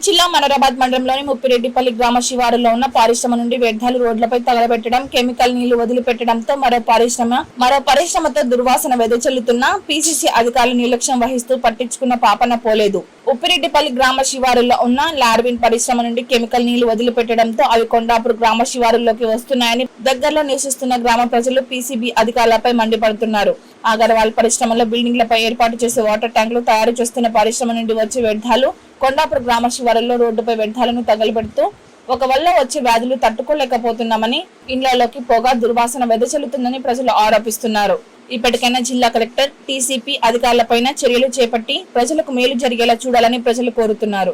జిల్లా మనోరాబాద్ మండలంలోని ముప్పిరెడ్డిపల్లి గ్రామ శివారులో ఉన్న పరిశ్రమ నుండి వ్యర్థాలు రోడ్లపై తగలబెట్టడం, కెమికల్ నీళ్లు వదిలిపెట్టడంతో మరో పరిశ్రమతో దుర్వాసన వెదజల్లుతున్న పీసీసీ అధికారులు నిర్లక్ష్యం వహిస్తూ పట్టించుకున్న పాపన పోలేదు. ఉప్పిరెడ్డిపల్లి గ్రామ శివారులో ఉన్న లార్విన్ పరిశ్రమ నుండి కెమికల్ నీళ్లు వదిలిపెట్టడంతో అవి కొండాపూర్ గ్రామ శివారుల్లోకి వస్తున్నాయని దగ్గరలో నివసిస్తున్న గ్రామ ప్రజలు పీసీబీ అధికారులపై మండిపడుతున్నారు. అగర్వాల్ పరిశ్రమలో బిల్డింగ్లపై ఏర్పాటు చేసే వాటర్ ట్యాంకులు తయారు చేస్తున్న పరిశ్రమ నుండి వచ్చే వ్యర్థాలు కొండాపూర్ గ్రామ శివారుల్లో రోడ్డుపై వ్యర్థాలను తగలబెడుతూ ఒక వల్ల వచ్చే వ్యాధులు తట్టుకోలేకపోతున్నామని, ఇండ్లలోకి పొగ దుర్వాసన వెదజల్లుతుందని ప్రజలు ఆరోపిస్తున్నారు. ఇప్పటికైనా జిల్లా కలెక్టర్, టీసీపీ అధికారులపైన చర్యలు చేపట్టి ప్రజలకు మేలు జరిగేలా చూడాలని ప్రజలు కోరుతున్నారు.